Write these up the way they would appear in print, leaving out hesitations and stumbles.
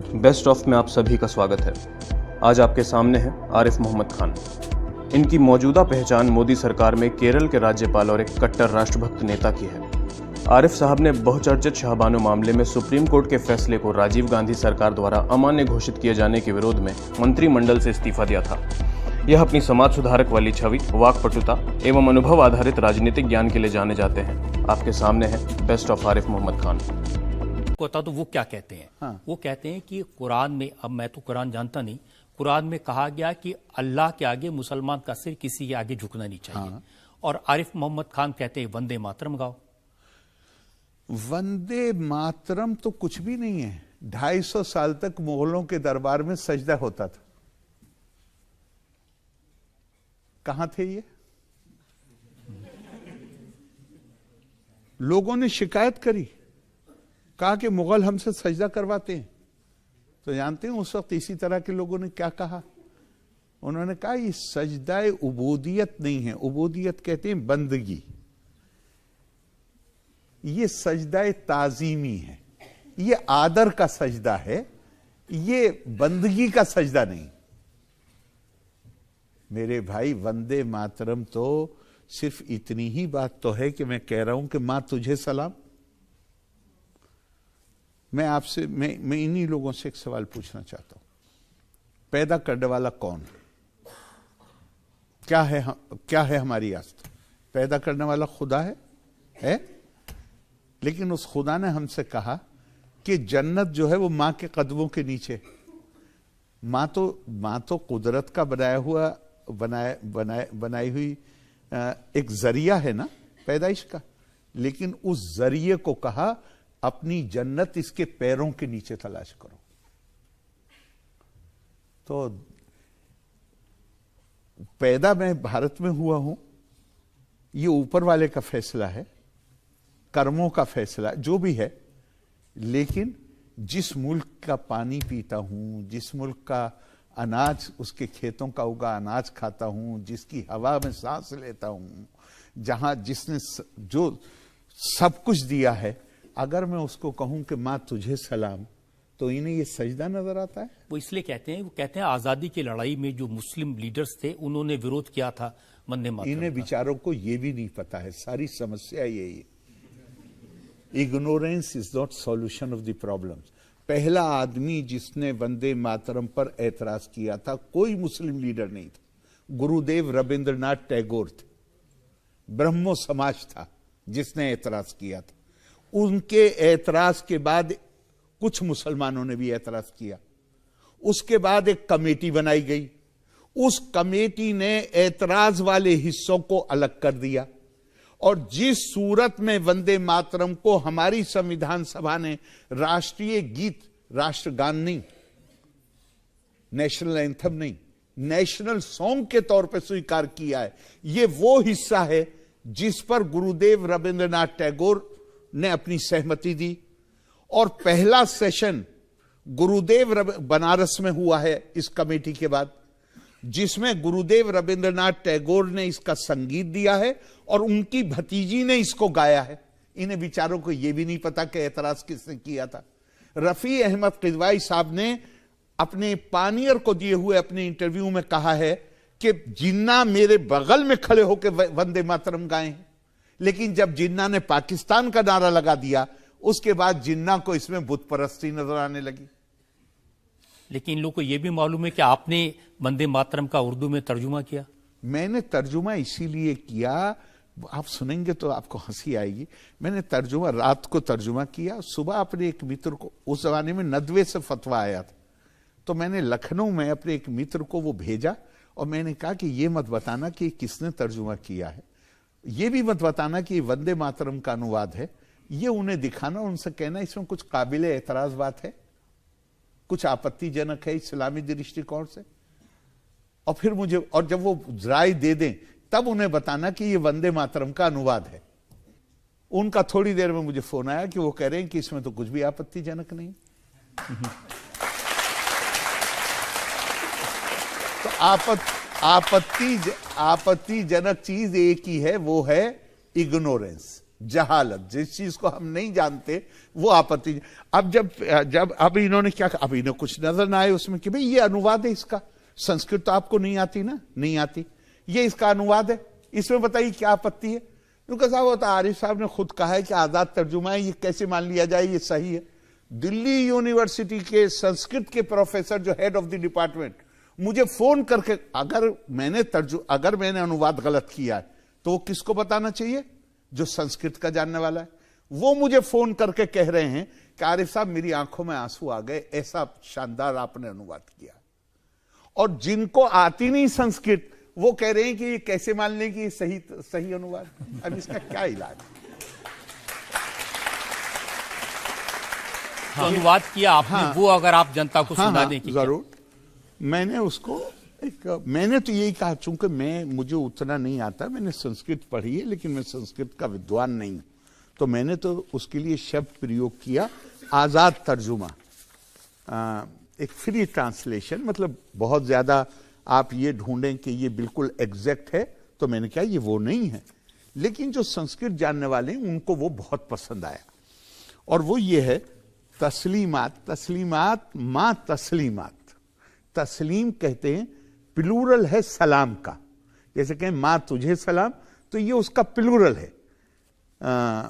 Best of में आप सभी का स्वागत है। आज आपके सामने हैं आरिफ मोहम्मद खान। इनकी मौजूदा पहचान मोदी सरकार में केरल के राज्यपाल और एक कट्टर राष्ट्रभक्त नेता की है। आरिफ साहब ने बहुचर्चित शाहबानो मामले में सुप्रीम कोर्ट के फैसले को राजीव गांधी सरकार द्वारा अमान्य घोषित किए जाने के विरोध में मंत्रिमंडल से इस्तीफा दिया था। यह अपनी समाज सुधारक वाली छवि, वाकपटुता एवं अनुभव आधारित राजनीतिक ज्ञान के लिए जाने जाते हैं। आपके सामने है बेस्ट ऑफ आरिफ मोहम्मद खान। तो वो क्या कहते हैं? हाँ। वो कहते हैं कि कुरान में, अब मैं तो कुरान जानता नहीं, कुरान में कहा गया कि अल्लाह के आगे मुसलमान का सिर किसी के आगे झुकना नहीं चाहिए। हाँ। और आरिफ मोहम्मद खान कहते हैं वंदे मातरम गाओ। वंदे मातरम तो कुछ भी नहीं है। 250 साल तक मुगलों के दरबार में सजदा होता था। कहां थे ये? लोगों ने शिकायत करी, कहा कि मुगल हमसे सजदा करवाते हैं। तो जानते हैं उस वक्त इसी तरह के लोगों ने क्या कहा? उन्होंने कहा ये सजदाए उबूदियत नहीं है। उबूदियत कहते हैं बंदगी, ये सजदाए ताजीमी है, ये आदर का सजदा है, ये बंदगी का सजदा नहीं। मेरे भाई, वंदे मातरम तो सिर्फ इतनी ही बात तो है कि मैं कह रहा हूं कि मां तुझे सलाम। मैं आपसे, मैं इन्हीं लोगों से एक सवाल पूछना चाहता हूं। पैदा करने वाला कौन? क्या है हमारी आस्था? पैदा करने वाला खुदा है? लेकिन उस खुदा ने हमसे कहा कि जन्नत जो है वो मां के कदमों के नीचे। मां तो कुदरत का बनाई हुई एक जरिया है ना पैदाइश का। लेकिन उस जरिए को कहा अपनी जन्नत इसके पैरों के नीचे तलाश करो। तो पैदा मैं भारत में हुआ हूं, ये ऊपर वाले का फैसला है, कर्मों का फैसला जो भी है। लेकिन जिस मुल्क का पानी पीता हूं, जिस मुल्क का अनाज, उसके खेतों का उगा अनाज खाता हूं, जिसकी हवा में सांस लेता हूं, जहां जिसने जो सब कुछ दिया है, अगर मैं उसको कहूं कि मां तुझे सलाम, तो इन्हें ये सजदा नजर आता है? वो इसलिए कहते हैं, वो कहते हैं आजादी की लड़ाई में जो मुस्लिम लीडर्स थे उन्होंने विरोध किया था वंदे मातरम। इन्हें बेचारों को ये भी नहीं पता है। सारी समस्या यही है। Ignorance is not solution of the problems. पहला आदमी जिसने वंदे मातरम पर एतराज किया था कोई मुस्लिम लीडर नहीं था। गुरुदेव रविंद्रनाथ टैगोर थे। ब्रह्मो समाज था जिसने एतराज किया था। उनके एतराज के बाद कुछ मुसलमानों ने भी एतराज किया। उसके बाद एक कमेटी बनाई गई। उस कमेटी ने एतराज वाले हिस्सों को अलग कर दिया। और जिस सूरत में वंदे मातरम को हमारी संविधान सभा ने राष्ट्रीय गीत, राष्ट्रगान नहीं, नेशनल एंथम नहीं, नेशनल सॉन्ग के तौर पर स्वीकार किया है, ये वो हिस्सा है जिस पर गुरुदेव रविंद्रनाथ टैगोर ने अपनी सहमति दी। और पहला सेशन गुरुदेव बनारस में हुआ है इस कमेटी के बाद, जिसमें गुरुदेव रविंद्रनाथ टैगोर ने इसका संगीत दिया है और उनकी भतीजी ने इसको गाया है। इन्हें विचारों को यह भी नहीं पता कि एतराज किसने किया था। रफी अहमद किदवाई साहब ने अपने पानियर को दिए हुए अपने इंटरव्यू में कहा है कि जिन्ना मेरे बगल में खड़े होकर वंदे मातरम गाए हैं। लेकिन जब जिन्ना ने पाकिस्तान का नारा लगा दिया, उसके बाद जिन्ना को इसमें बुत परस्ती नजर आने लगी। लेकिन इन लोगों को यह भी मालूम है कि आपने वंदे मातरम का उर्दू में तर्जुमा किया। मैंने तर्जुमा इसीलिए किया, आप सुनेंगे तो आपको हंसी आएगी। मैंने तर्जुमा रात को तर्जुमा किया, सुबह अपने एक मित्र को, उस जमाने में नदवे से फतवा आया था, तो मैंने लखनऊ में अपने एक मित्र को वो भेजा और मैंने कहा कि ये मत बताना कि किसने तर्जुमा किया है, ये भी मत बताना कि वंदे मातरम का अनुवाद है। ये उन्हें दिखाना, उनसे कहना इसमें कुछ काबिल एतराज बात है, कुछ आपत्तिजनक है इस्लामी दृष्टिकोण से। और फिर मुझे, और जब वो राय दे दें तब उन्हें बताना कि ये वंदे मातरम का अनुवाद है। उनका थोड़ी देर में मुझे फोन आया कि वो कह रहे हैं कि इसमें तो कुछ भी आपत्तिजनक नहीं। तो आपत्तिजनक चीज एक ही है, वो है इग्नोरेंस। जहालत, जिस चीज को हम नहीं जानते वो आपत्ति। अब जब अब इन्होंने क्या कहा, अब इन्हें कुछ नजर ना आए उसमें कि भाई ये अनुवाद है इसका, संस्कृत तो आपको नहीं आती ना, नहीं आती, ये इसका अनुवाद है, इसमें बताइए क्या आपत्ति है। उनका साहब होता आरिफ साहब ने खुद कहा है कि आजाद तर्जुमा है, ये कैसे मान लिया जाए ये सही है। दिल्ली यूनिवर्सिटी के संस्कृत के प्रोफेसर जो हेड ऑफ द डिपार्टमेंट मुझे फोन करके, अगर मैंने अनुवाद गलत किया है तो वो किसको बताना चाहिए, जो संस्कृत का जानने वाला है। वो मुझे फोन करके कह रहे हैं कि आरिफ साहब मेरी आंखों में आंसू आ गए, ऐसा शानदार आपने अनुवाद किया। और जिनको आती नहीं संस्कृत वो कह रहे हैं कि ये कैसे मान लें कि ये सही अनुवाद। अब इसका क्या इलाज? तो अनुवाद किया आपने, वो अगर आप जनता को सुना दें कि जरूर। मैंने उसको मैंने तो यही कहा, चूंकि मुझे उतना नहीं आता, मैंने संस्कृत पढ़ी है लेकिन मैं संस्कृत का विद्वान नहीं हूं, तो मैंने तो उसके लिए शब्द प्रयोग किया आजाद तर्जुमा, एक फ्री ट्रांसलेशन। मतलब बहुत ज्यादा आप ये ढूंढें कि ये बिल्कुल एग्जैक्ट है, तो मैंने कहा ये वो नहीं है, लेकिन जो संस्कृत जानने वाले हैं उनको वो बहुत पसंद आया। और वो ये है तस्लीमात मां तस्लीमात। तस्लीम कहते हैं प्लूरल है सलाम का, जैसे कहें मां तुझे सलाम, तो ये उसका प्लूरल है,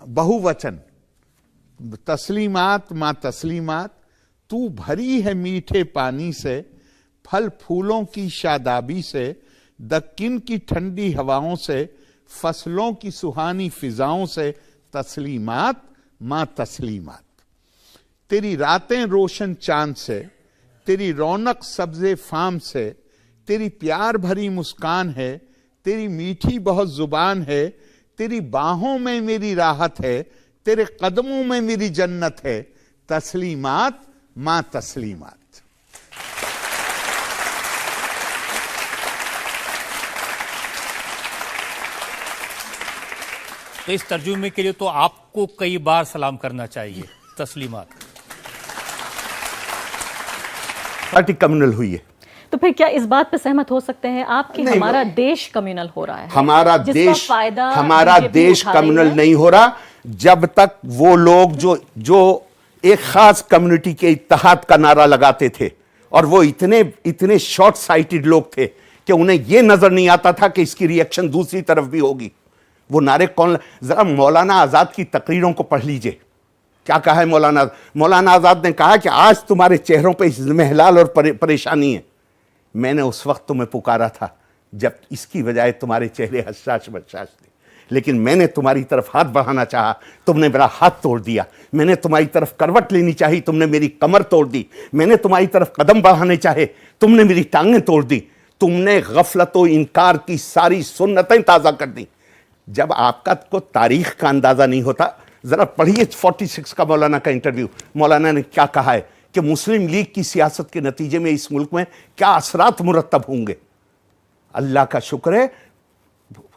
बहुवचन। तस्लीमात मां तस्लीमात, तू भरी है मीठे पानी से, फल फूलों की शादाबी से, दक्किन की ठंडी हवाओं से, फसलों की सुहानी फिजाओं से, तस्लीमात मां तस्लीमात। तेरी रातें रोशन चांद से, तेरी रौनक सब्जे फाम से, तेरी प्यार भरी मुस्कान है, तेरी मीठी बहुत जुबान है, तेरी बाहों में मेरी राहत है, तेरे कदमों में मेरी जन्नत है, तस्लीमात मां तस्लीमात। तो इस तर्जुमे के लिए तो आपको कई बार सलाम करना चाहिए। तस्लीमात पार्टी कम्युनल हुई है, तो फिर क्या इस बात पे सहमत हो सकते हैं आप कि हमारा देश कम्युनल हो रहा है? हमारा देश कम्युनल नहीं हो रहा जब तक वो लोग जो एक खास कम्युनिटी के इत्तेहाद का नारा लगाते थे, और वो इतने शॉर्ट साइटेड लोग थे कि उन्हें ये नजर नहीं आता था कि इसकी रिएक्शन दूसरी तरफ भी होगी। वो नारे कौन, जरा मौलाना आजाद की तकरीरों को पढ़ लीजिए, क्या कहा है मौलाना आजाद ने कहा कि आज तुम्हारे चेहरों पे महलाल और परेशानी है। मैंने उस वक्त तुम्हें पुकारा था जब इसकी बजाय तुम्हारे चेहरे हसास बसास थे, लेकिन मैंने तुम्हारी तरफ हाथ बढ़ाना चाहा, तुमने मेरा हाथ तोड़ दिया। मैंने तुम्हारी तरफ करवट लेनी चाहिए, तुमने मेरी कमर तोड़ दी। मैंने तुम्हारी तरफ कदम बढ़ाने चाहे, तुमने मेरी टांगें तोड़ दी। तुमने गफलत व इनकार की सारी सुन्नतें ताज़ा कर दी। जब आपका को तारीख का अंदाजा नहीं होता, जरा पढ़िए 46 का मौलाना का इंटरव्यू। मौलाना ने क्या कहा है कि मुस्लिम लीग की सियासत के नतीजे में इस मुल्क में क्या असरात मुरत्तब होंगे। अल्लाह का शुक्र है,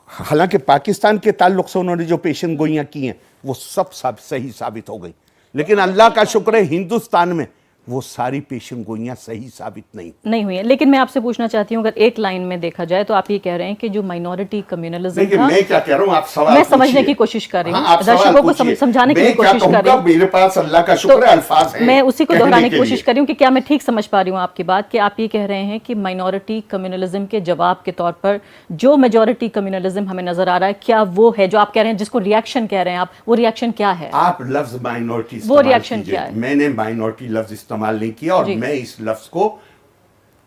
हालांकि पाकिस्तान के ताल्लुक से उन्होंने जो पेशन गोइयां की हैं वो सब सही साबित हो गई, लेकिन अल्लाह का शुक्र है हिंदुस्तान में वो सारी पेशन गोइयां सही साबित नहीं हुई है। लेकिन मैं आपसे पूछना चाहती हूँ, अगर एक लाइन में देखा जाए तो आप ये कह रहे हैं कि जो माइनॉरिटी कम्युनलिज्म था, मैं क्या कह रहा हूँ, आप सवाल मैं समझने की कोशिश कर रही हूँ, दर्शकों को समझाने की कोशिश कर रही हूँ। मेरे पास अल्लाह का शुक्र है अल्फाज हैं, मैं उसी को दोहराने की कोशिश कर रही हूँ कि क्या मैं ठीक समझ पा रही हूँ आपकी बात, कि आप ये कह रहे हैं कि माइनॉरिटी कम्युनलिज्म के जवाब के तौर पर जो मेजॉरिटी कम्युनलिज्म हमें नजर आ रहा है, क्या वो है जो आप कह रहे हैं, जिसको रिएक्शन कह रहे हैं आप, वो रिएक्शन क्या है? आप लफ्ज माइनॉरिटी, वो रिएक्शन क्या है? मैंने माइनॉरिटी लफ्ज इस्तेमाल नहीं किया और मैं इस लफ्ज को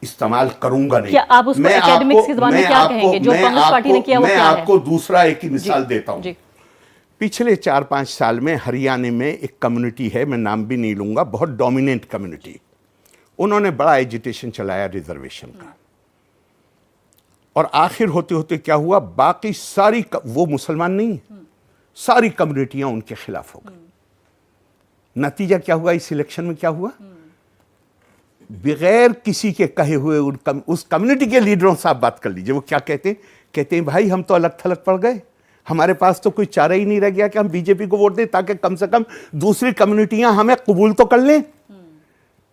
इस्तेमाल करूंगा नहीं। क्या आप उसको एकेडमिक्स की ज़बान में क्या कहेंगे जो कांग्रेस पार्टी ने किया वो क्या है? मैं आपको दूसरा एक ही मिसाल देता हूं। पिछले 4-5 साल में हरियाणा में एक कम्युनिटी है, मैं नाम भी नहीं लूंगा, बहुत डोमिनेंट कम्युनिटी, उन्होंने बड़ा एजिटेशन चलाया रिजर्वेशन का, और आखिर होते होते क्या हुआ, बाकी सारी वो मुसलमान नहीं, सारी कम्युनिटियां उनके खिलाफ हो गई। नतीजा क्या हुआ, इस इलेक्शन में क्या हुआ, बगैर किसी के कहे हुए उस कम्युनिटी के लीडरों से आप बात कर लीजिए, वो क्या कहते हैं भाई हम तो अलग थलग पड़ गए, हमारे पास तो कोई चारा ही नहीं रह गया कि हम बीजेपी को वोट दें ताकि कम से कम दूसरी कम्युनिटियां हमें कबूल तो कर लें।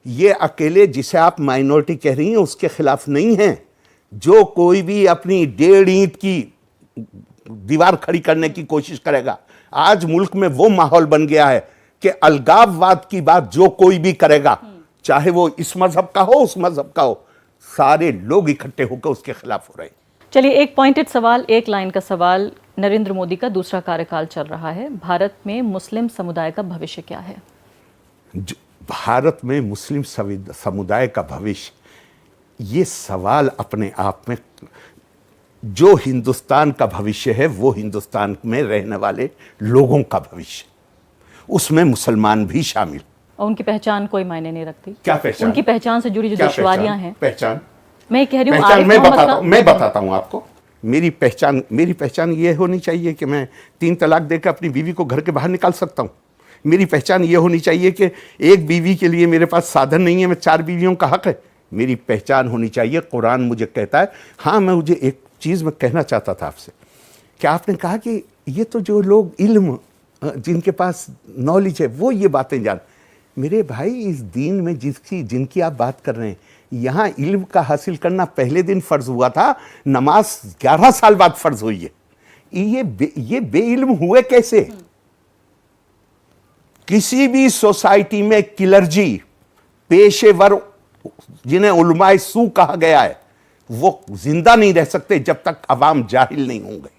ये अकेले जिसे आप माइनॉरिटी कह रही हैं उसके खिलाफ नहीं है। जो कोई भी अपनी 1.5 ईंट की दीवार खड़ी करने की कोशिश करेगा, आज मुल्क में वो माहौल बन गया है कि अलगाववाद की बात जो कोई भी करेगा, चाहे वो इस मजहब का हो उस मजहब का हो, सारे लोग इकट्ठे होकर उसके खिलाफ हो रहे हैं। चलिए, एक पॉइंटेड सवाल, एक लाइन का सवाल। नरेंद्र मोदी का दूसरा कार्यकाल चल रहा है, भारत में मुस्लिम समुदाय का भविष्य क्या है? भारत में मुस्लिम समुदाय का भविष्य, ये सवाल अपने आप में, जो हिंदुस्तान का भविष्य है वो हिंदुस्तान में रहने वाले लोगों का भविष्य, उसमें मुसलमान भी शामिल। और उनकी पहचान कोई मायने नहीं रखती। क्या पहचान? उनकी पहचान से जुड़ी जो दुश्वारियां हैं। पहचान मैं कह रही हूँ, मैं बताता हूँ आपको। मेरी पहचान ये होनी चाहिए कि मैं 3 तलाक देकर अपनी बीवी को घर के बाहर निकाल सकता हूँ। मेरी पहचान ये होनी चाहिए कि एक बीवी के लिए मेरे पास साधन नहीं है, मैं 4 बीवियों का हक है। मेरी पहचान होनी चाहिए, कुरान मुझे कहता है। हाँ, मैं मुझे एक चीज़ मैं कहना चाहता था आपसे, कि आपने कहा कि ये तो जो लोग इल्म, जिनके पास नॉलेज है, वो ये बातें जान। मेरे भाई, इस दीन में जिनकी आप बात कर रहे हैं, यहाँ इल्म का हासिल करना पहले दिन फ़र्ज हुआ था, नमाज 11 साल बाद फ़र्ज हुई है। ये बेइल्म हुए कैसे? किसी भी सोसाइटी में क्लर्जी, पेशेवर जिन्हें उलमाए सू कहा गया है, वो जिंदा नहीं रह सकते जब तक अवाम जाहिल नहीं होंगे।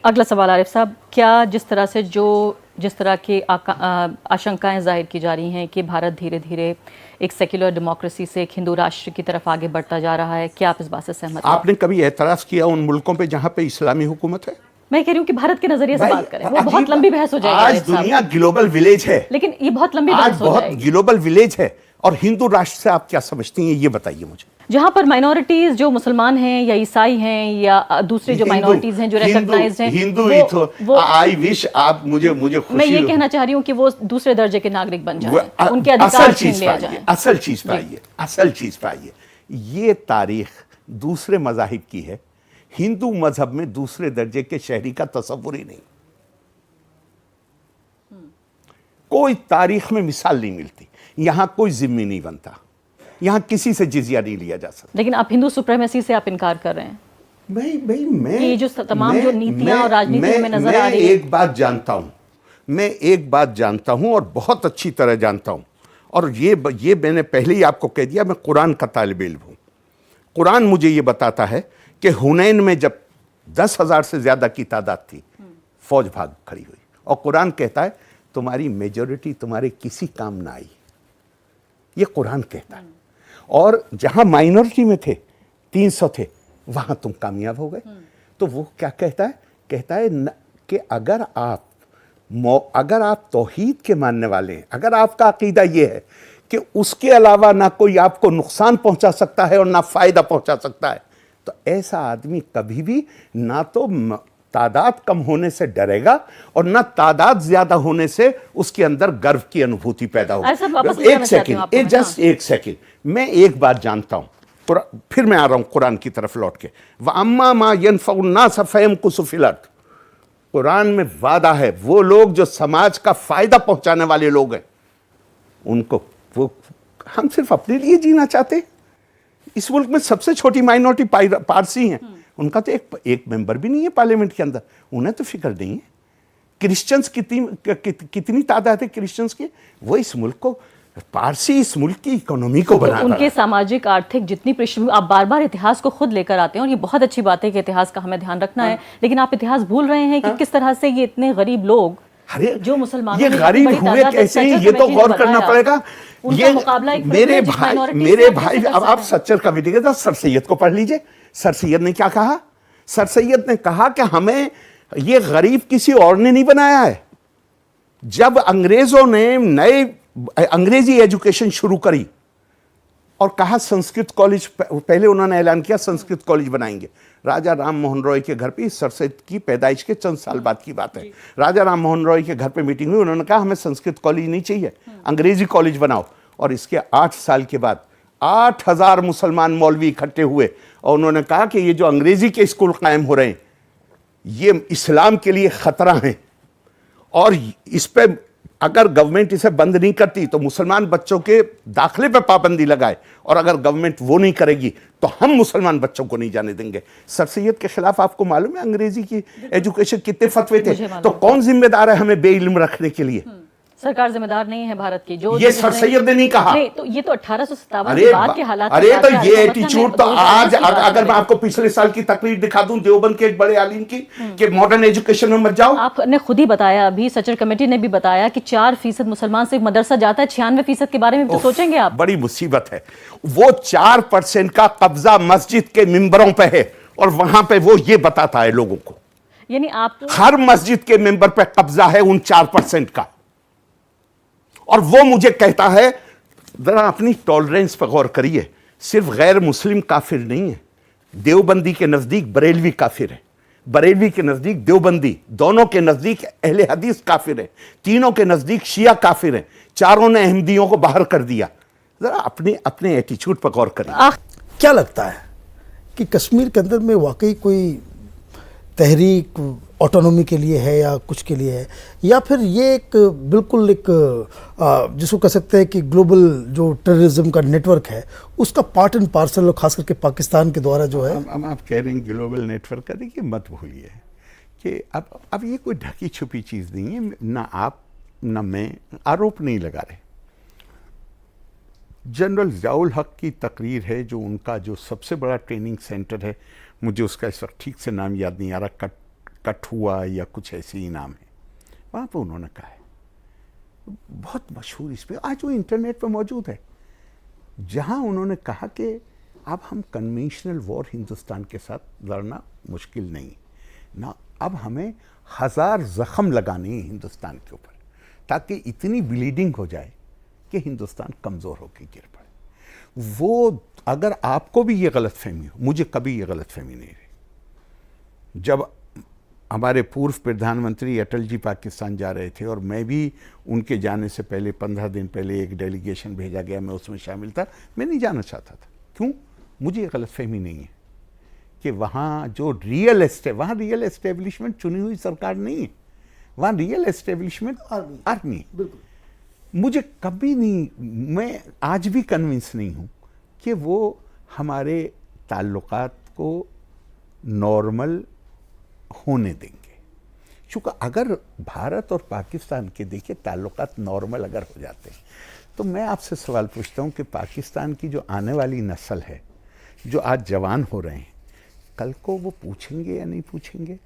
अगला सवाल आरिफ साहब, क्या जिस तरह की आशंकाएं जाहिर की जा रही हैं कि भारत धीरे धीरे एक सेक्युलर डेमोक्रेसी से एक हिंदू राष्ट्र की तरफ आगे बढ़ता जा रहा है, क्या आप इस बात से सहमत हैं? आपने कभी एतराज किया उन मुल्कों पे जहां पे इस्लामी हुकूमत है? मैं कह रही हूँ कि भारत के नजरिए से बात करें, वो बहुत लंबी बहस हो जाएगी। आज दुनिया ग्लोबल विलेज है, लेकिन ये बहुत लंबी बहस हो जाएगी। ग्लोबल विलेज है। और हिंदू राष्ट्र से आप क्या समझती हैं, ये बताइए मुझे। जहां पर माइनॉरिटीज जो मुसलमान हैं या ईसाई हैं या दूसरे जो माइनॉरिटीज हैं जो रिकॉग्नाइज्ड हैं, हिंदू आई विश आप मुझे मैं ये कहना चाह रही हूँ कि वो दूसरे दर्जे के नागरिक बन जाएं, उनके अधिकार छीन लिया जाए। असल चीज पे आइए। ये तारीख दूसरे मजाहिब की है। हिंदू मजहब में दूसरे दर्जे के शहरी का तसव्वुर ही नहीं। कोई तारीख में मिसाल नहीं मिलती। यहां कोई जिम्मी नहीं बनता, यहां किसी से जिजिया नहीं लिया जा सकता। लेकिन आप हिंदू सुप्रीमेसी से आप इनकार कर रहे हैं। भाई मैं ये जो तमाम जो नीतियां और राजनीति में नजर आ रही है, एक बात जानता हूं और बहुत अच्छी तरह जानता हूं, और ये मैंने पहले ही आपको कह दिया, मैं कुरान का तालिब इल्म हूं। कुरान मुझे ये बताता है कि हुनैन में जब 10,000 से ज्यादा की तादाद थी, फौज भाग खड़ी हुई, और कुरान कहता है तुम्हारी मेजॉरिटी तुम्हारे किसी काम ना आई। ये कुरान कहता है। और जहां माइनॉरिटी में थे, 300 थे, वहां तुम कामयाब हो गए। तो वो क्या कहता है? कहता है कि अगर आप तौहीद के मानने वाले हैं, अगर आपका अकीदा ये है कि उसके अलावा ना कोई आपको नुकसान पहुंचा सकता है और ना फायदा पहुंचा सकता है, तो ऐसा आदमी कभी भी ना तो तादाद कम होने से डरेगा और ना तादाद ज्यादा होने से उसके अंदर गर्व की अनुभूति पैदा होगी। एक सेकंड, मैं एक बात जानता हूं, फिर मैं आ रहा हूं कुरान की तरफ लौट के। वअम्मा मा यनफउन्नास फयमकुसु फिल अर्द, कुरान में वादा है वो लोग जो समाज का फायदा पहुंचाने वाले लोग हैं, उनको हम सिर्फ अपने लिए जीना चाहते। इस मुल्क में सबसे छोटी माइनॉरिटी पारसी हैं, उनका तो एक मेंबर भी नहीं है पार्लियामेंट के अंदर, उन्हें तो फिक्र नहीं है। क्रिश्चियंस कितनी तादाद है क्रिश्चियंस की, वो इस मुल्क को, पारसी इस मुल्क की इकोनॉमी को बना, उनके सामाजिक आर्थिक जितनी पृष्ठभूमि, आप बार बार इतिहास को खुद लेकर आते हैं और ये बहुत अच्छी बात है कि इतिहास का हमें ध्यान रखना है, लेकिन आप इतिहास भूल रहे हैं कि किस तरह से ये इतने गरीब लोग जो मुसलमानों ये गरीब हुए कैसे, ये तो गौर करना पड़ेगा। ये मेरे भाई अब आप सच्चर कमेटी के साथ सर सैयद को पढ़ लीजिए। सर सैयद ने क्या कहा? सर सैयद ने कहा कि हमें ये गरीब किसी और ने नहीं बनाया है। जब अंग्रेजों ने नए अंग्रेजी एजुकेशन शुरू करी और कहा संस्कृत कॉलेज, पहले उन्होंने ऐलान किया संस्कृत कॉलेज बनाएंगे। राजा राम मोहन रॉय के घर पे, सर सैयद की पैदाइश के चंद साल बाद की बात है, राजा राम मोहन रॉय के घर पे मीटिंग हुई, उन्होंने कहा हमें संस्कृत कॉलेज नहीं चाहिए, अंग्रेजी कॉलेज बनाओ। और इसके 8 साल के बाद 8,000 मुसलमान मौलवी इकट्ठे हुए और उन्होंने कहा कि ये जो अंग्रेजी के स्कूल कायम हो रहे हैं ये इस्लाम के लिए खतरा है और इस पे अगर गवर्नमेंट इसे बंद नहीं करती तो मुसलमान बच्चों के दाखिले पर पाबंदी लगाए, और अगर गवर्नमेंट वो नहीं करेगी तो हम मुसलमान बच्चों को नहीं जाने देंगे। सर सैयद के खिलाफ आपको मालूम है अंग्रेजी की एजुकेशन कितने फतवे थे, तो कौन जिम्मेदार है हमें बेइल्म रखने के लिए? सरकार जिम्मेदार नहीं है भारत की, जो ये सर सैयद ने नहीं कहा। नहीं, तो ये तो 1857 के बाद के हालात। अरे तो ये एटीट्यूड तो आज, अगर मैं आपको पिछले साल की तकरीर दिखा दूं देवबंद के एक बड़े आलिम की कि मॉडर्न एजुकेशन में मत जाओ। आपने खुद ही बताया, अभी सचर कमेटी ने भी बताया कि 4% मुसलमान सिर्फ मदरसा जाता है, 96% के बारे में तो सोचेंगे आप। बड़ी मुसीबत है। वो 4% का कब्जा मस्जिद के मिंबरों पे है, और वहां पे वो ये बताता है लोगों को, यानी आप हर मस्जिद के मेंबर पे कब्जा है उन 4% का। और वो मुझे कहता है, जरा अपनी टॉलरेंस पर गौर करिए, सिर्फ गैर मुस्लिम काफिर नहीं है, देवबंदी के नजदीक बरेलवी काफिर है, बरेलवी के नजदीक देवबंदी, दोनों के नजदीक अहले हदीस काफिर है, तीनों के नजदीक शिया काफिर है, चारों ने अहमदियों को बाहर कर दिया। जरा अपने एटीट्यूड पर गौर करिए। क्या लगता है कि कश्मीर के अंदर में वाकई कोई तहरीक ऑटोनॉमी के लिए है या कुछ के लिए है, या फिर ये एक बिल्कुल एक जिसको कह सकते हैं कि ग्लोबल जो टेररिज्म का नेटवर्क है उसका पार्ट एंड पार्सल, और खास करके पाकिस्तान के द्वारा जो है। अब आप कह रहे हैं ग्लोबल नेटवर्क का, देखिए मत भूलिए कि अब ये कोई ढकी छुपी चीज़ नहीं है। ना आप ना मैं आरोप नहीं लगा रहे। जनरल ज़ियाउल हक की तकरीर है, जो उनका जो सबसे बड़ा ट्रेनिंग सेंटर है, मुझे उसका इस वक्त ठीक से नाम याद नहीं आ रहा, कठुआ या कुछ ऐसे ही नाम है, वहाँ पर उन्होंने कहा है, बहुत मशहूर, इस पर आज वो इंटरनेट पर मौजूद है, जहाँ उन्होंने कहा कि अब हम कन्वेंशनल वॉर हिंदुस्तान के साथ लड़ना मुश्किल नहीं ना, अब हमें 1000 ज़ख्म लगाने हैं हिंदुस्तान के ऊपर, ताकि इतनी ब्लीडिंग हो जाए कि हिंदुस्तान कमज़ोर होकर गिर पड़े। वो अगर आपको भी ये गलतफहमी हो, मुझे कभी ये गलतफहमी नहीं रही। जब हमारे पूर्व प्रधानमंत्री अटल जी पाकिस्तान जा रहे थे, और मैं भी उनके जाने से पहले 15 दिन पहले एक डेलीगेशन भेजा गया, मैं उसमें शामिल था, मैं नहीं जाना चाहता था। क्यों? मुझे ये गलतफहमी नहीं है कि वहाँ जो वहाँ रियल एस्टेब्लिशमेंट चुनी हुई सरकार नहीं है, वहाँ रियल एस्टेब्लिशमेंट आर्मी। मुझे कभी नहीं, मैं आज भी कन्विंस नहीं हूँ कि वो हमारे ताल्लुकात को नॉर्मल होने देंगे। क्योंकि अगर भारत और पाकिस्तान के देखिए ताल्लुकात नॉर्मल अगर हो जाते हैं, तो मैं आपसे सवाल पूछता हूँ कि पाकिस्तान की जो आने वाली नस्ल है, जो आज जवान हो रहे हैं, कल को वो पूछेंगे या नहीं पूछेंगे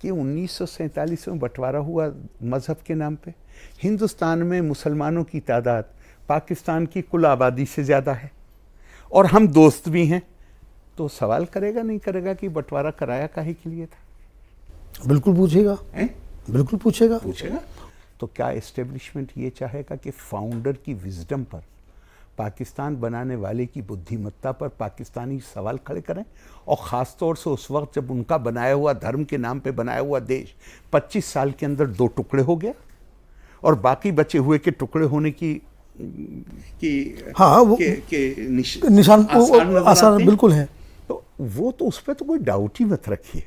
कि 1947 में बंटवारा हुआ मज़हब के नाम पे, हिंदुस्तान में मुसलमानों की तादाद पाकिस्तान की कुल आबादी से ज़्यादा है, और हम दोस्त भी हैं, तो सवाल करेगा नहीं करेगा कि बंटवारा कराया काहे के लिए था? बिल्कुल पूछेगा, बिल्कुल पूछेगा। तो क्या एस्टेब्लिशमेंट ये चाहेगा कि फाउंडर की विजडम पर, पाकिस्तान बनाने वाले की बुद्धिमत्ता पर पाकिस्तानी सवाल खड़े करें? और ख़ास तौर से उस वक्त जब उनका बनाया हुआ, धर्म के नाम पे बनाया हुआ देश 25 साल के अंदर 2 टुकड़े हो गया, और बाकी बचे हुए के टुकड़े होने की हाँ, वो निशान आसान बिल्कुल है। तो वो तो उस पर तो कोई डाउट ही मत रखिए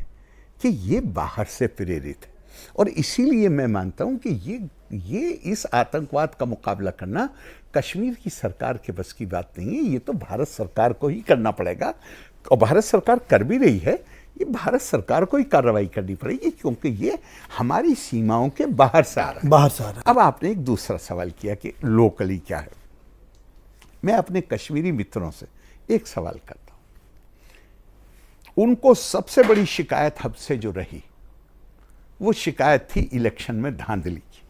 कि ये बाहर से प्रेरित है, और इसीलिए मैं मानता हूं कि ये इस आतंकवाद का मुकाबला करना कश्मीर की सरकार के बस की बात नहीं है, ये तो भारत सरकार को ही करना पड़ेगा, और भारत सरकार कर भी रही है। ये भारत सरकार को ही कार्रवाई करनी पड़ेगी, क्योंकि ये हमारी सीमाओं के बाहर से आ रहा है। अब आपने एक दूसरा सवाल किया कि लोकली क्या है। मैं अपने कश्मीरी मित्रों से एक सवाल करता हूं, उनको सबसे बड़ी शिकायत हमसे जो रही, वो शिकायत थी इलेक्शन में धांधली की।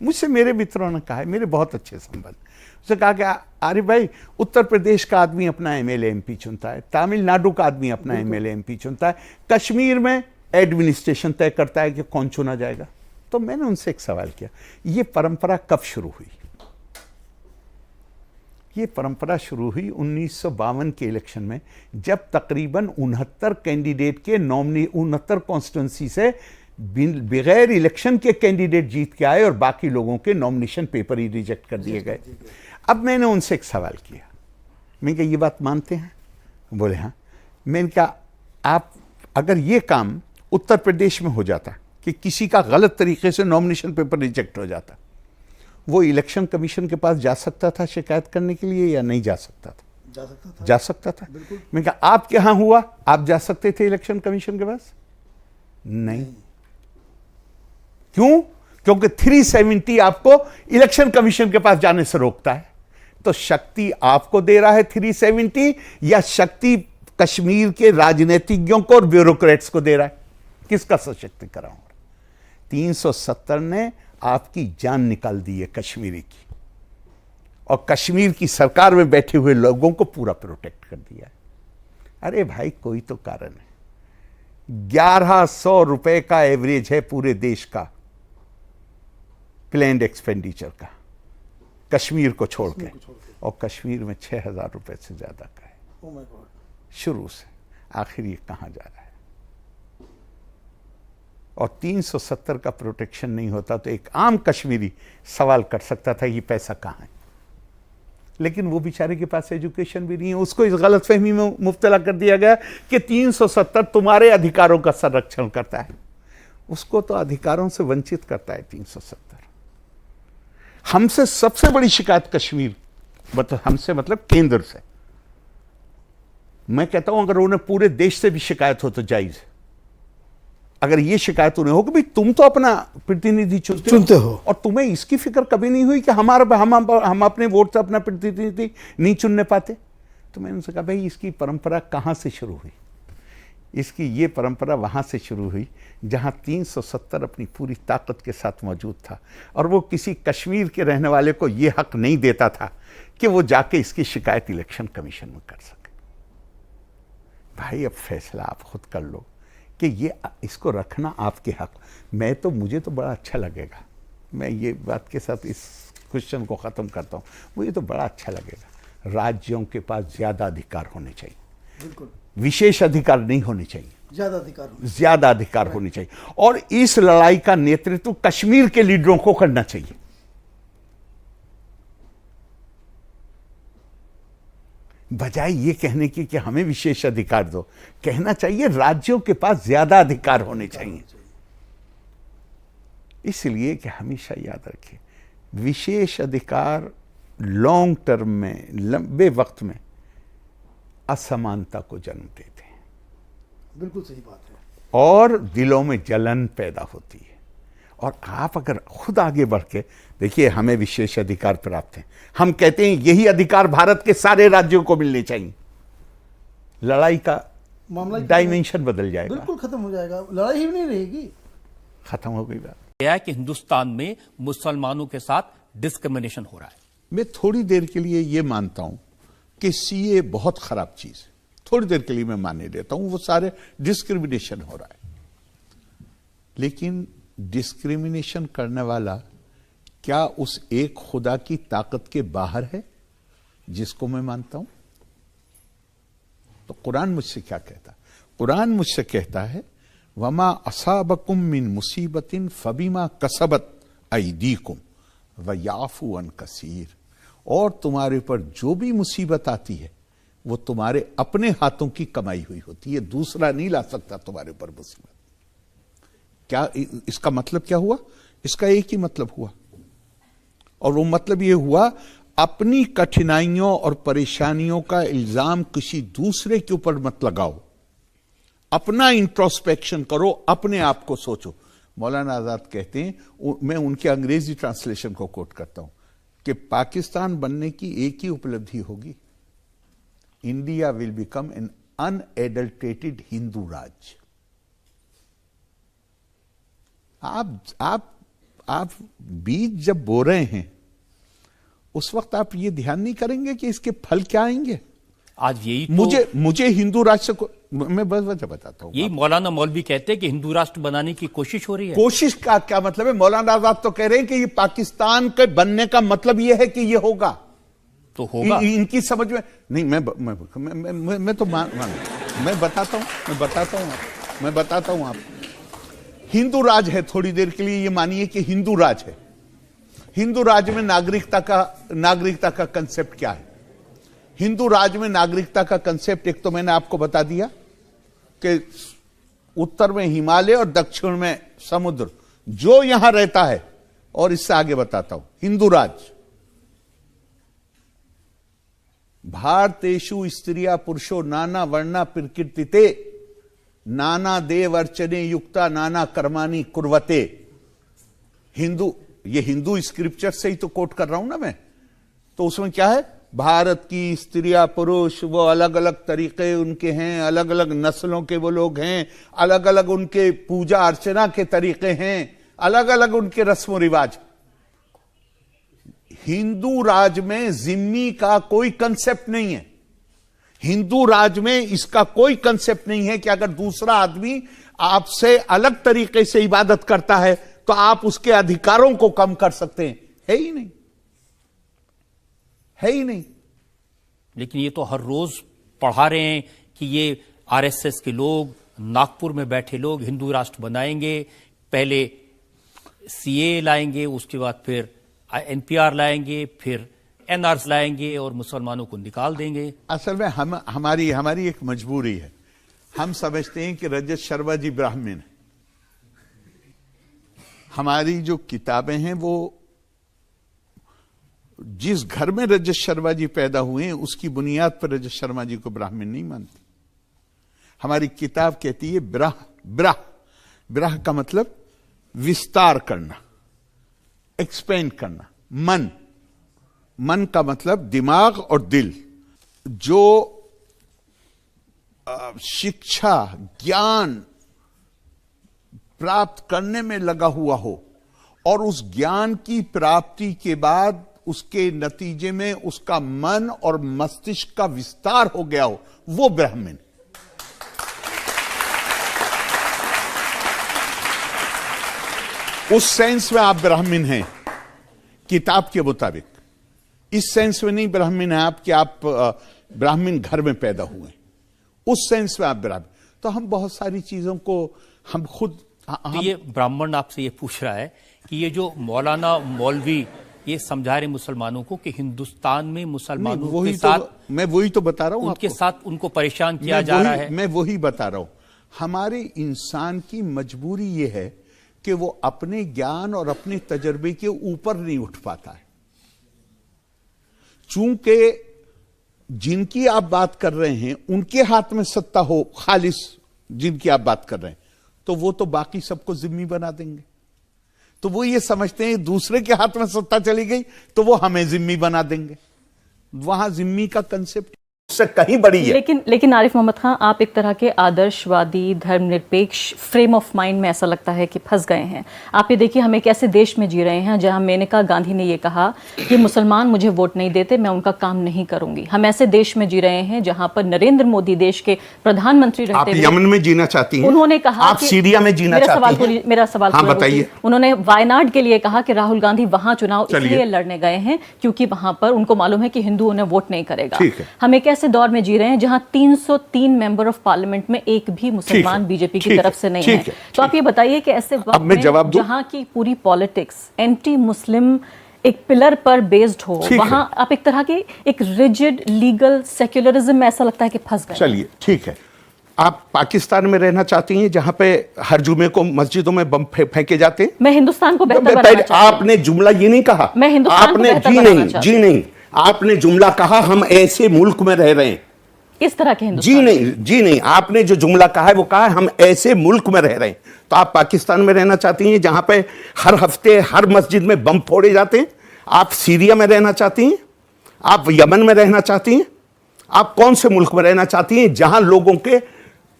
मुझसे मेरे मित्रों ने कहा है, मेरे बहुत अच्छे संबंध, उसने कहा कि आरिफ भाई, उत्तर प्रदेश का आदमी अपना एमएलए एमपी चुनता है, तमिलनाडु का आदमी अपना एमएलए एमपी चुनता है, कश्मीर में एडमिनिस्ट्रेशन तय करता है कि कौन चुना जाएगा। तो मैंने उनसे एक सवाल किया, ये परंपरा कब शुरू हुई? ये परंपरा शुरू हुई 1952 के इलेक्शन में, जब तकरीबन 69 कैंडिडेट के 69 कॉन्स्टिट्यूंसी से बगैर इलेक्शन के कैंडिडेट जीत के आए, और बाकी लोगों के नॉमिनेशन पेपर ही रिजेक्ट कर दिए गए। अब मैंने उनसे एक सवाल किया, मैंने कहा ये बात मानते हैं? बोले हाँ। मैंने कहा आप, अगर ये काम उत्तर प्रदेश में हो जाता कि किसी का गलत तरीके से नॉमिनेशन पेपर रिजेक्ट हो जाता, वो इलेक्शन कमीशन के पास जा सकता था शिकायत करने के लिए या नहीं जा सकता था? जा सकता था। मैं कहा आपके यहां हुआ, आप जा सकते थे इलेक्शन कमीशन के पास? नहीं। क्यों? क्योंकि 370 आपको इलेक्शन कमीशन के पास जाने से रोकता है। तो शक्ति आपको दे रहा है 370 या शक्ति कश्मीर के राजनीतिज्ञों को और ब्यूरोक्रेट्स को दे रहा है? किसका सशक्तिकरण हो रहा है? 370 ने आपकी जान निकाल दी है कश्मीरी की, और कश्मीर की सरकार में बैठे हुए लोगों को पूरा प्रोटेक्ट कर दिया है। अरे भाई कोई तो कारण है। 1100 रुपए का एवरेज है पूरे देश का प्लैंड एक्सपेंडिचर का, कश्मीर को छोड़ के, और कश्मीर में 6000 रुपए से ज्यादा का है। Oh my God. शुरू से आखिर ये कहां जा रहा है? और 370 का प्रोटेक्शन नहीं होता तो एक आम कश्मीरी सवाल कर सकता था ये पैसा कहां है। लेकिन वो बेचारे के पास एजुकेशन भी नहीं है, उसको इस गलतफहमी में मुब्तला कर दिया गया कि 370 तुम्हारे अधिकारों का संरक्षण करता है। उसको तो अधिकारों से वंचित करता है 370। हमसे सबसे बड़ी शिकायत कश्मीर, मतलब हमसे मतलब केंद्र से, मैं कहता हूं अगर उन्हें पूरे देश से भी शिकायत हो तो जायज। अगर ये शिकायत उन्हें हो कि भाई तुम तो अपना प्रतिनिधि चुनते हो और तुम्हें इसकी फिक्र कभी नहीं हुई कि हम अपने वोट से अपना प्रतिनिधि नहीं चुनने पाते, तो मैंने उनसे कहा भाई इसकी परंपरा कहां से शुरू हुई? इसकी ये परंपरा वहां से शुरू हुई जहां 370 अपनी पूरी ताकत के साथ मौजूद था, और वो किसी कश्मीर के रहने वाले को ये हक नहीं देता था कि वो जाके इसकी शिकायत इलेक्शन कमीशन में कर सके। भाई अब फैसला आप खुद कर लो कि ये इसको रखना आपके हक। मुझे तो बड़ा अच्छा लगेगा, मैं ये बात के साथ इस क्वेश्चन को ख़त्म करता हूँ, मुझे तो बड़ा अच्छा लगेगा राज्यों के पास ज़्यादा अधिकार होने चाहिए। बिल्कुल। विशेष अधिकार नहीं होने चाहिए, ज्यादा अधिकार होने चाहिए। और इस लड़ाई का नेतृत्व कश्मीर के लीडरों को करना चाहिए। बजाय ये कहने की कि हमें विशेष अधिकार दो, कहना चाहिए राज्यों के पास ज्यादा अधिकार होने चाहिए। इसलिए कि हमेशा याद रखें, विशेष अधिकार लॉन्ग टर्म में, लंबे वक्त में असमानता को जन्म देते हैं। बिल्कुल सही बात है। और दिलों में जलन पैदा होती है। और आप अगर खुद आगे बढ़ के देखिए, हमें विशेष अधिकार प्राप्त हैं, हम कहते हैं यही अधिकार भारत के सारे राज्यों को मिलने चाहिए, लड़ाई का मामला डायमेंशन बदल जाएगा, बिल्कुल खत्म हो जाएगा, लड़ाई ही नहीं रहेगी, खत्म हो गई बात। यह है कि हिंदुस्तान में मुसलमानों के साथ डिस्क्रिमिनेशन हो रहा है। मैं थोड़ी देर के लिए यह मानता हूं कि सीए बहुत खराब चीज है, थोड़ी देर के लिए मैं माने देता हूं, वो सारे डिस्क्रिमिनेशन हो रहा है। लेकिन डिस्क्रिमिनेशन करने वाला क्या उस एक खुदा की ताकत के बाहर है जिसको मैं मानता हूं? तो कुरान मुझसे क्या कहता है? कुरान मुझसे कहता है, वमा असाबकुम मिन मुसीबतिन फबीमा कसबत अयदीकुम व याफू अन कसीर। और तुम्हारे पर जो भी मुसीबत आती है वो तुम्हारे अपने हाथों की कमाई हुई होती है, दूसरा नहीं ला सकता तुम्हारे ऊपर मुसीबत। क्या इसका मतलब क्या हुआ? इसका एक ही मतलब हुआ, और वो मतलब ये हुआ, अपनी कठिनाइयों और परेशानियों का इल्जाम किसी दूसरे के ऊपर मत लगाओ, अपना इंट्रोस्पेक्शन करो, अपने आप को सोचो। मौलाना आजाद कहते हैं, मैं उनके अंग्रेजी ट्रांसलेशन को कोट करता हूं, कि पाकिस्तान बनने की एक ही उपलब्धि होगी, India will become an unadulterated Hindu rajya. आप बीज जब बो रहे हैं उस वक्त आप ये ध्यान नहीं करेंगे कि इसके फल क्या आएंगे। आज यही तो मुझे हिंदू राष्ट्र को, मैं बस वजह बताता हूं, यही मौलाना मौलवी कहते हैं कि हिंदू राष्ट्र बनाने की कोशिश हो रही है। कोशिश का क्या मतलब है? मौलाना आजाद तो कह रहे हैं कि ये पाकिस्तान के बनने का मतलब ये है कि ये होगा, तो होगा। इनकी समझ में नहीं। मैं तो मैं बताता हूं आप हिंदू राज है, थोड़ी देर के लिए ये मानिए कि हिंदू राज है। हिंदू राज में नागरिकता का कंसेप्ट क्या है? हिंदू राज में नागरिकता का कंसेप्ट, एक तो मैंने आपको बता दिया कि उत्तर में हिमालय और दक्षिण में समुद्र, जो यहां रहता है और इससे आगे बताता हूं। हिंदू राज, भारतेषु स्त्रिया पुरुषो नाना वर्णा प्रकीर्तिते नाना देव अर्चने युक्ता नाना कर्माणि कुर्वते। हिंदू, ये हिंदू स्क्रिप्चर से ही तो कोट कर रहा हूं ना मैं। तो उसमें क्या है, भारत की स्त्रियां पुरुष वो अलग अलग तरीके उनके हैं, अलग अलग नस्लों के वो लोग हैं, अलग अलग उनके पूजा अर्चना के तरीके हैं, अलग अलग उनके रस्म रिवाज। हिंदू राज में जिम्मी का कोई कंसेप्ट नहीं है। हिंदू राज में इसका कोई कंसेप्ट नहीं है कि अगर दूसरा आदमी आपसे अलग तरीके से इबादत करता है तो आप उसके अधिकारों को कम कर सकते हैं। है ही नहीं, है ही नहीं। लेकिन ये तो हर रोज पढ़ा रहे हैं कि ये आरएसएस के लोग, नागपुर में बैठे लोग हिंदू राष्ट्र बनाएंगे, पहले सीए लाएंगे, उसके बाद फिर एनपीआर लाएंगे, फिर एनआरएस लाएंगे और मुसलमानों को निकाल देंगे। असल में हमारी एक मजबूरी है। हम समझते हैं कि रजत शर्मा जी ब्राह्मण है। हमारी जो किताबें हैं वो जिस घर में रजत शर्मा जी पैदा हुए हैं उसकी बुनियाद पर रजत शर्मा जी को ब्राह्मण नहीं मानती। हमारी किताब कहती है ब्राह का मतलब विस्तार करना, एक्सपेंड करना। मन का मतलब दिमाग और दिल। जो शिक्षा ज्ञान प्राप्त करने में लगा हुआ हो और उस ज्ञान की प्राप्ति के बाद उसके नतीजे में उसका मन और मस्तिष्क का विस्तार हो गया हो, वो ब्राह्मण। उस सेंस में आप ब्राह्मण हैं किताब के मुताबिक। इस सेंस में नहीं ब्राह्मण है आप कि आप ब्राह्मण घर में पैदा हुए, उस सेंस में आप ब्राह्मण। तो हम बहुत सारी चीजों को हम खुद तो ये ब्राह्मण आपसे ये पूछ रहा है कि ये जो मौलाना मौलवी ये समझा रहे मुसलमानों को कि हिंदुस्तान में मुसलमानों के साथ, मैं वही तो बता रहा हूं उनके आपको। साथ उनको परेशान किया जा रहा है। मैं वही बता रहा हूं। हमारे इंसान की मजबूरी ये है कि वो अपने ज्ञान और अपने तजर्बे के ऊपर नहीं उठ पाता है। चूंकि जिनकी आप बात कर रहे हैं उनके हाथ में सत्ता हो, खालिस जिनकी आप बात कर रहे हैं, तो वो तो बाकी सबको जिम्मी बना देंगे। तो वो ये समझते हैं दूसरे के हाथ में सत्ता चली गई तो वो हमें जिम्मी बना देंगे। वहां जिम्मी का कंसेप्ट उससे कहीं बड़ी है। लेकिन आरिफ मोहम्मद खान, आप एक तरह के आदर्शवादी धर्मनिरपेक्ष फ्रेम ऑफ माइंड में ऐसा लगता है कि फंस गए हैं। आप ये देखिए, हम एक ऐसे देश में जी रहे हैं जहां मेनका गांधी ने ये कहा कि मुसलमान मुझे वोट नहीं देते, मैं उनका काम नहीं करूंगी। हम ऐसे देश में जी रहे हैं जहां पर नरेंद्र मोदी देश के प्रधानमंत्री रहते हुए, आप यमन में जीना चाहती हैं, उन्होंने कहा आप सीरिया में जीना चाहती हैं। मेरा सवाल हाँ, बताइए। उन्होंने वायनाड के लिए कहा कि राहुल गांधी वहां चुनाव इसलिए लड़ने गए हैं क्योंकि वहां पर उनको मालूम है कि हिंदू उन्हें वोट नहीं करेगा। हम एक ऐसे दौर में जी रहे हैं जहां 303 मेंबर ऑफ पार्लियामेंट में एक भी मुसलमान बीजेपी की तरफ से नहीं है। तो आप ये बताइए कि ऐसे वक्त में जहां की पूरी पॉलिटिक्स एंटी मुस्लिम एक पिलर पर बेस्ड हो, वहां आप एक तरह के एक रिजिड लीगल सेक्युलरिज्म में ऐसा लगता है कि फंस गए। चलिए ठीक है, आप पाकिस्तान में रहना चाहती हैं जहां पे हर जुमे को मस्जिदों में बम फेंके जाते हैं? मैं हिंदुस्तान को बेहतर बनाना चाहती हूं। आपने जुमला ये नहीं कहा, मैं हिंदुस्तान को बेहतर बनाना चाहती हूं। जी नहीं, आपने जुमला कहा हम ऐसे मुल्क में रह रहे हैं, इस तरह के हिंदुस्तान। जी नहीं, आपने जो जुमला कहा है वो कहा है हम ऐसे मुल्क में रह रहे हैं। तो आप पाकिस्तान में रहना चाहती हैं जहां पे हर हफ्ते हर मस्जिद में बम फोड़े जाते हैं? आप सीरिया में रहना चाहती हैं? आप यमन में रहना चाहती हैं? आप कौन से मुल्क में रहना चाहती हैं जहां लोगों के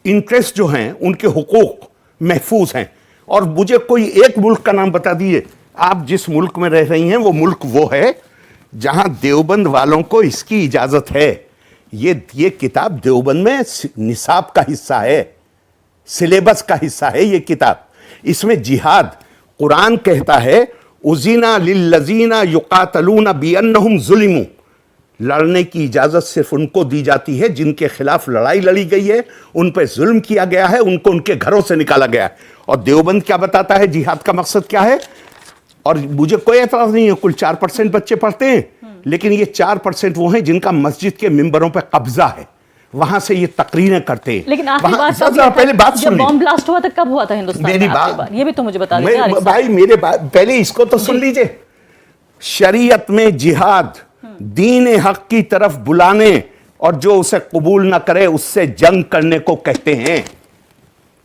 इंटरेस्ट जो हैं, उनके हुकूक महफूज हैं? और मुझे कोई एक मुल्क का नाम बता दीजिए, आप जिस मुल्क में रह रही हैं वो मुल्क वो है जहां देवबंद वालों को इसकी इजाजत है। ये किताब देवबंद में निसाब का हिस्सा है, सिलेबस का हिस्सा है ये किताब। इसमें जिहाद, कुरान कहता है उज़ीना लिल्लज़ीना युक़ातलूना बिअन्नहुम ज़ुलिमू, लड़ने की इजाजत सिर्फ उनको दी जाती है जिनके खिलाफ लड़ाई लड़ी गई है, उन पर जुल्म किया गया है, उनको उनके घरों से निकाला गया है। और देवबंद क्या बताता है जिहाद का मकसद क्या है? और मुझे कोई एतराज नहीं है, कुल 4% बच्चे पढ़ते हैं, लेकिन ये 4% वो हैं जिनका मस्जिद के मिंबरों पर कब्जा है, वहां से ये तकरीरें करते। लेकिन आखिरी वहां- बात जरा पहले बात सुन जब लीजिए। बॉम्ब ब्लास्ट हुआ था कब हुआ था हिंदुस्तान मेरी में? बात- आखिरी बार ये भी तो मुझे बता दीजिए आरिफ साहब। भाई मेरे बात पहले इसको तो सुन लीजिए। शरीयत में जिहाद दीन हक की तरफ बुलाने और जो उसे कबूल ना करे उससे जंग करने को कहते हैं।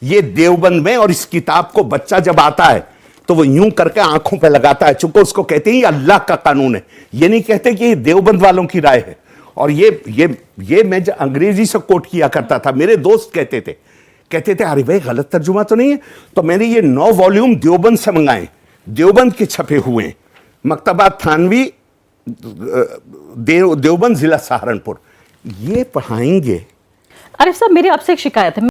ये देवबंद में, और इस किताब को बच्चा जब आता है तो वो यूं करके आंखों पे लगाता है, चूंकि उसको कहते हैं ये अल्लाह का कानून है। ये नहीं कहते कि ये देवबंद वालों की राय है। और ये मैं जब अंग्रेजी से कोट किया करता था, मेरे दोस्त कहते थे अरे भाई गलत तर्जुमा तो नहीं है। तो मैंने ये 9 वॉल्यूम देवबंद से मंगाए, देवबंद के छपे हुए हैं, मकतबा थानवी देवबंद जिला सहारनपुर। ये पढ़ाएंगे। आरिफ साहब मेरी आपसे एक शिकायत है।